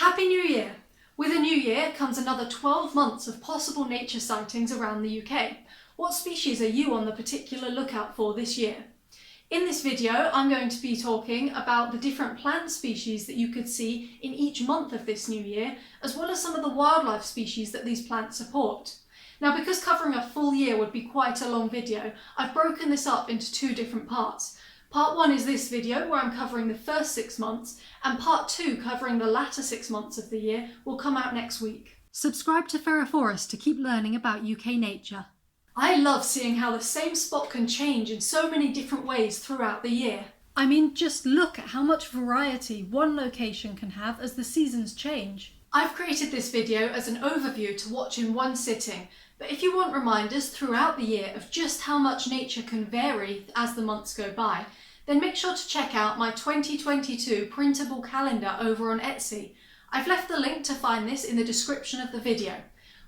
Happy New Year! With a new year comes another 12 months of possible nature sightings around the UK. What species are you on the particular lookout for this year? In this video, I'm going to be talking about the different plant species that you could see in each month of this new year, as well as some of the wildlife species that these plants support. Now, because covering a full year would be quite a long video, I've broken this up into two different parts. Part 1 is this video where I'm covering the first 6 months, and Part 2 covering the latter 6 months of the year will come out next week. Subscribe to Ferroforest to keep learning about UK nature. I love seeing how the same spot can change in so many different ways throughout the year. I mean, just look at how much variety one location can have as the seasons change. I've created this video as an overview to watch in one sitting, but if you want reminders throughout the year of just how much nature can vary as the months go by, then make sure to check out my 2022 printable calendar over on Etsy. I've left the link to find this in the description of the video.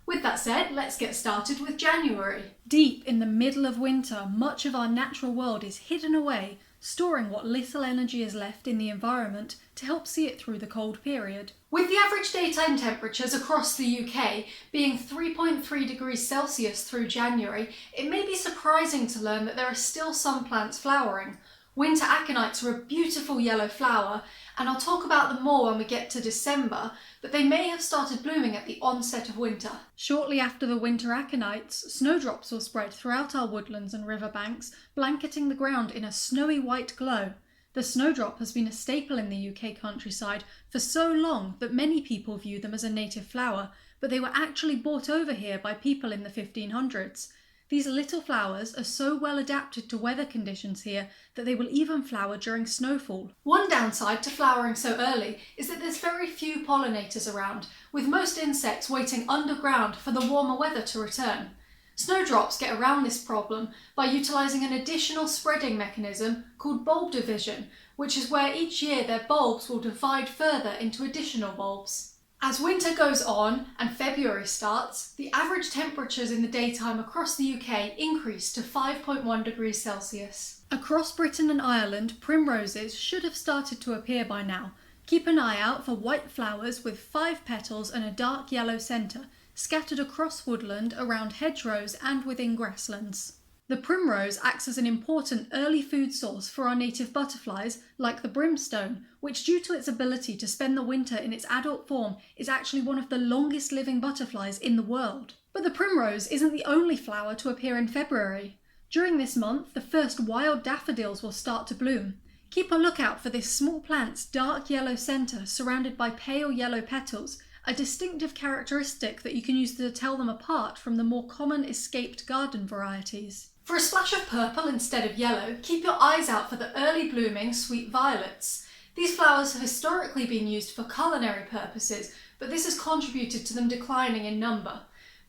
With that said, let's get started with January. Deep in the middle of winter, much of our natural world is hidden away, storing what little energy is left in the environment to help see it through the cold period. With the average daytime temperatures across the UK being 3.3 degrees Celsius through January, it may be surprising to learn that there are still some plants flowering. Winter aconites are a beautiful yellow flower, and I'll talk about them more when we get to December, but they may have started blooming at the onset of winter. Shortly after the winter aconites, snowdrops will spread throughout our woodlands and riverbanks, blanketing the ground in a snowy white glow. The snowdrop has been a staple in the UK countryside for so long that many people view them as a native flower, but they were actually brought over here by people in the 1500s. These little flowers are so well adapted to weather conditions here that they will even flower during snowfall. One downside to flowering so early is that there's very few pollinators around, with most insects waiting underground for the warmer weather to return. Snowdrops get around this problem by utilising an additional spreading mechanism called bulb division, which is where each year their bulbs will divide further into additional bulbs. As winter goes on and February starts, the average temperatures in the daytime across the UK increase to 5.1 degrees Celsius. Across Britain and Ireland, primroses should have started to appear by now. Keep an eye out for white flowers with 5 petals and a dark yellow centre, scattered across woodland, around hedgerows and within grasslands. The primrose acts as an important early food source for our native butterflies, like the brimstone, which due to its ability to spend the winter in its adult form is actually one of the longest living butterflies in the world. But the primrose isn't the only flower to appear in February. During this month, the first wild daffodils will start to bloom. Keep a lookout for this small plant's dark yellow centre surrounded by pale yellow petals, a distinctive characteristic that you can use to tell them apart from the more common escaped garden varieties. For a splash of purple instead of yellow, keep your eyes out for the early blooming sweet violets. These flowers have historically been used for culinary purposes, but this has contributed to them declining in number.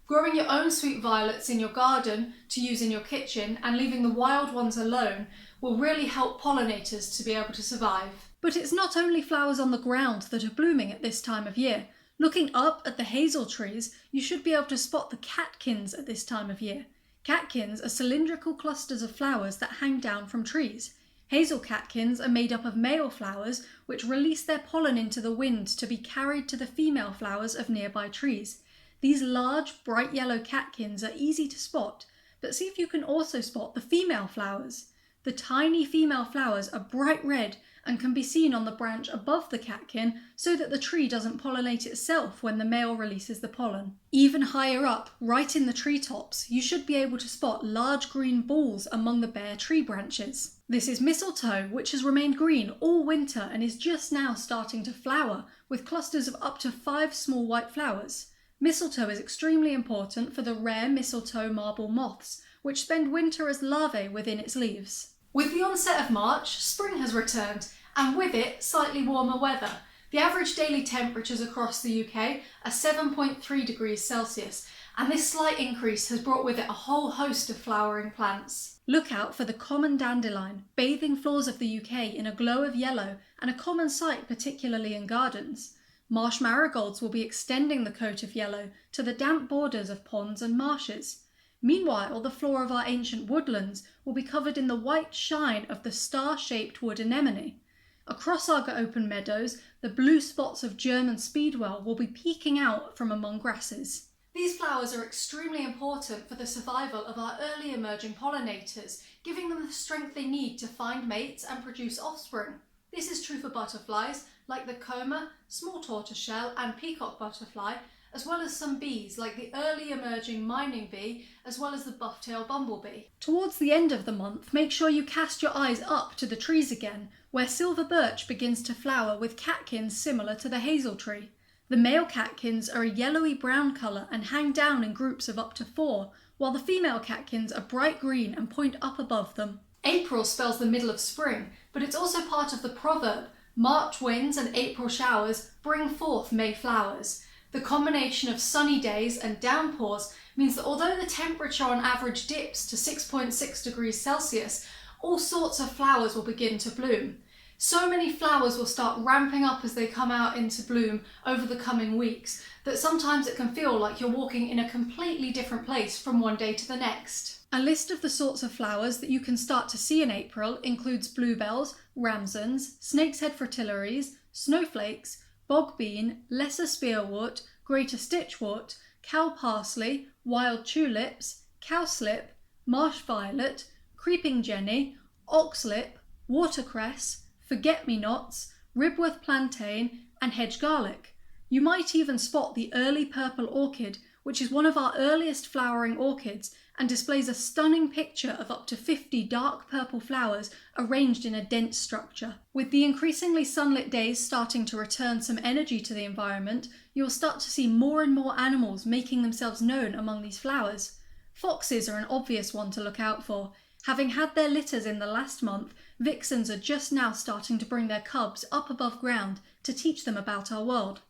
Growing your own sweet violets in your garden to use in your kitchen and leaving the wild ones alone will really help pollinators to be able to survive. But it's not only flowers on the ground that are blooming at this time of year. Looking up at the hazel trees, you should be able to spot the catkins at this time of year. Catkins are cylindrical clusters of flowers that hang down from trees. Hazel catkins are made up of male flowers which release their pollen into the wind to be carried to the female flowers of nearby trees. These large, bright yellow catkins are easy to spot, but see if you can also spot the female flowers. The tiny female flowers are bright red and can be seen on the branch above the catkin so that the tree doesn't pollinate itself when the male releases the pollen. Even higher up, right in the treetops, you should be able to spot large green balls among the bare tree branches. This is mistletoe, which has remained green all winter and is just now starting to flower, with clusters of up to 5 small white flowers. Mistletoe is extremely important for the rare mistletoe marble moths, which spend winter as larvae within its leaves. With the onset of March, spring has returned, and with it, slightly warmer weather. The average daily temperatures across the UK are 7.3 degrees Celsius, and this slight increase has brought with it a whole host of flowering plants. Look out for the common dandelion, bathing floors of the UK in a glow of yellow, and a common sight particularly in gardens. Marsh marigolds will be extending the coat of yellow to the damp borders of ponds and marshes. Meanwhile, the floor of our ancient woodlands will be covered in the white shine of the star-shaped wood anemone. Across our open meadows, the blue spots of German speedwell will be peeking out from among grasses. These flowers are extremely important for the survival of our early emerging pollinators, giving them the strength they need to find mates and produce offspring. This is true for butterflies like the comber, small tortoiseshell and peacock butterfly, as well as some bees like the early emerging mining bee, as well as the buff-tailed bumblebee. Towards the end of the month, make sure you cast your eyes up to the trees again, where silver birch begins to flower with catkins similar to the hazel tree. The male catkins are a yellowy-brown colour and hang down in groups of up to 4, while the female catkins are bright green and point up above them. April spells the middle of spring, but it's also part of the proverb, March winds and April showers bring forth May flowers. The combination of sunny days and downpours means that although the temperature on average dips to 6.6 degrees Celsius, all sorts of flowers will begin to bloom. So many flowers will start ramping up as they come out into bloom over the coming weeks that sometimes it can feel like you're walking in a completely different place from one day to the next. A list of the sorts of flowers that you can start to see in April includes bluebells, ramsons, snake's head fritillaries, snowflakes, bog bean, lesser spearwort, greater stitchwort, cow parsley, wild tulips, cowslip, marsh violet, creeping jenny, oxlip, watercress, forget-me-nots, ribworth plantain, and hedge garlic. You might even spot the early purple orchid, which is one of our earliest flowering orchids and displays a stunning picture of up to 50 dark purple flowers arranged in a dense structure. With the increasingly sunlit days starting to return some energy to the environment, you'll start to see more and more animals making themselves known among these flowers. Foxes are an obvious one to look out for. Having had their litters in the last month, vixens are just now starting to bring their cubs up above ground to teach them about our world.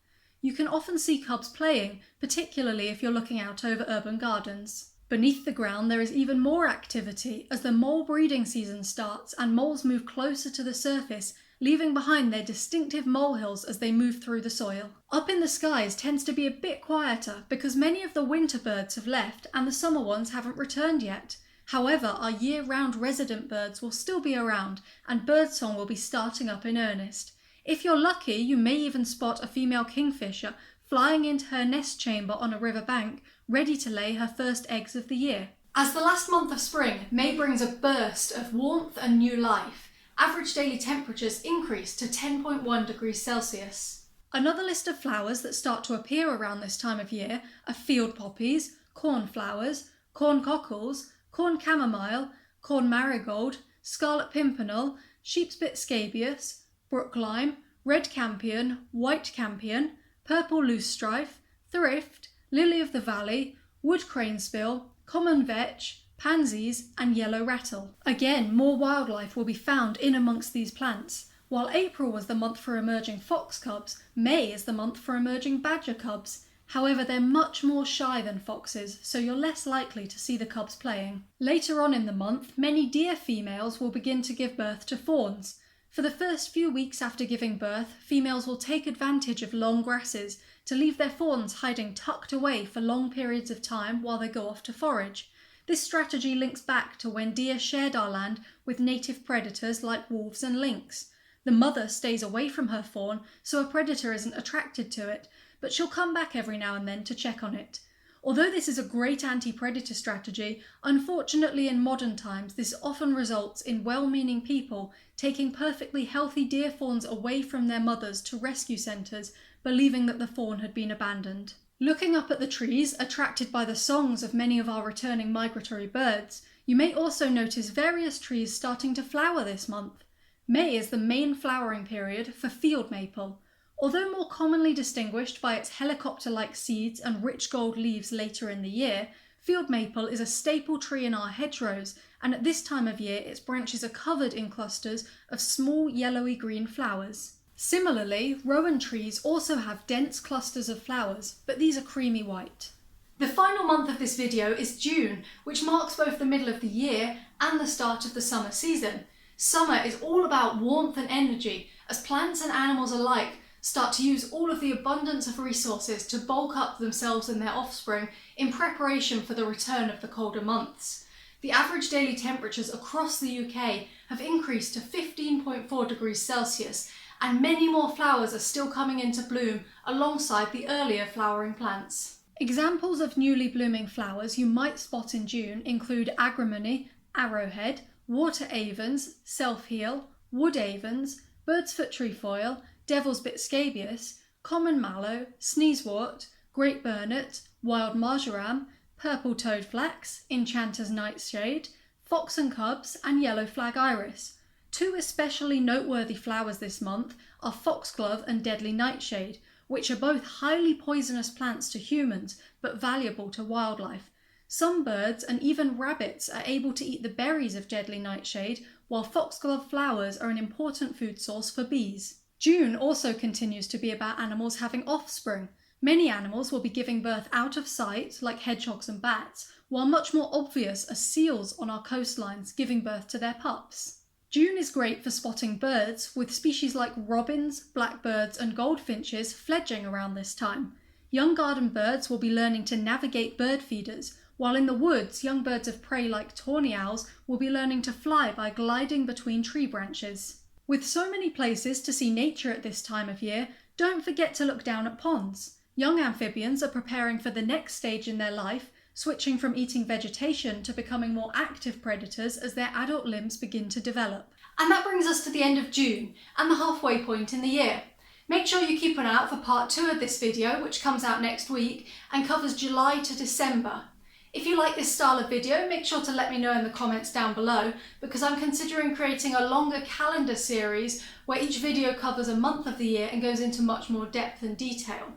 You can often see cubs playing, particularly if you're looking out over urban gardens. Beneath the ground there is even more activity as the mole breeding season starts and moles move closer to the surface, leaving behind their distinctive molehills as they move through the soil. Up in the skies tends to be a bit quieter because many of the winter birds have left and the summer ones haven't returned yet. However, our year-round resident birds will still be around and birdsong will be starting up in earnest. If you're lucky, you may even spot a female kingfisher flying into her nest chamber on a river bank, ready to lay her first eggs of the year. As the last month of spring, May brings a burst of warmth and new life. Average daily temperatures increase to 10.1 degrees Celsius. Another list of flowers that start to appear around this time of year are field poppies, cornflowers, corn cockles, corn chamomile, corn marigold, scarlet pimpernel, sheepspit scabious, brook lime, red campion, white campion, purple loosestrife, thrift, lily of the valley, wood cranespill, common vetch, pansies and yellow rattle. Again, more wildlife will be found in amongst these plants. While April was the month for emerging fox cubs, May is the month for emerging badger cubs. However, they're much more shy than foxes, so you're less likely to see the cubs playing. Later on in the month, many deer females will begin to give birth to fawns. For the first few weeks after giving birth, females will take advantage of long grasses to leave their fawns hiding tucked away for long periods of time while they go off to forage. This strategy links back to when deer shared our land with native predators like wolves and lynx. The mother stays away from her fawn so a predator isn't attracted to it, but she'll come back every now and then to check on it. Although this is a great anti-predator strategy, unfortunately in modern times this often results in well-meaning people taking perfectly healthy deer fawns away from their mothers to rescue centres, believing that the fawn had been abandoned. Looking up at the trees, attracted by the songs of many of our returning migratory birds, you may also notice various trees starting to flower this month. May is the main flowering period for field maple. Although more commonly distinguished by its helicopter-like seeds and rich gold leaves later in the year, field maple is a staple tree in our hedgerows, and at this time of year its branches are covered in clusters of small yellowy green flowers. Similarly, rowan trees also have dense clusters of flowers, but these are creamy white. The final month of this video is June, which marks both the middle of the year and the start of the summer season. Summer is all about warmth and energy, as plants and animals alike start to use all of the abundance of resources to bulk up themselves and their offspring in preparation for the return of the colder months. The average daily temperatures across the UK have increased to 15.4 degrees Celsius, and many more flowers are still coming into bloom alongside the earlier flowering plants. Examples of newly blooming flowers you might spot in June include agrimony, arrowhead, water avens, self-heal, wood avens, bird's foot trefoil, devil's bit scabious, common mallow, sneezewort, great burnet, wild marjoram, purple toadflax, enchanter's nightshade, fox and cubs, and yellow flag iris. Two especially noteworthy flowers this month are foxglove and deadly nightshade, which are both highly poisonous plants to humans but valuable to wildlife. Some birds and even rabbits are able to eat the berries of deadly nightshade, while foxglove flowers are an important food source for bees. June also continues to be about animals having offspring. Many animals will be giving birth out of sight, like hedgehogs and bats, while much more obvious are seals on our coastlines giving birth to their pups. June is great for spotting birds, with species like robins, blackbirds and goldfinches fledging around this time. Young garden birds will be learning to navigate bird feeders, while in the woods, young birds of prey like tawny owls will be learning to fly by gliding between tree branches. With so many places to see nature at this time of year, don't forget to look down at ponds. Young amphibians are preparing for the next stage in their life, switching from eating vegetation to becoming more active predators as their adult limbs begin to develop. And that brings us to the end of June and the halfway point in the year. Make sure you keep an eye out for part 2 of this video, which comes out next week and covers July to December. If you like this style of video, make sure to let me know in the comments down below, because I'm considering creating a longer calendar series where each video covers a month of the year and goes into much more depth and detail.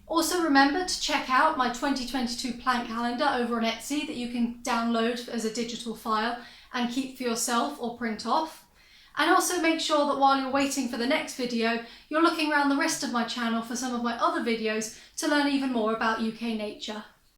Also remember to check out my 2022 plant calendar over on Etsy that you can download as a digital file and keep for yourself or print off. And also make sure that while you're waiting for the next video, you're looking around the rest of my channel for some of my other videos to learn even more about UK nature.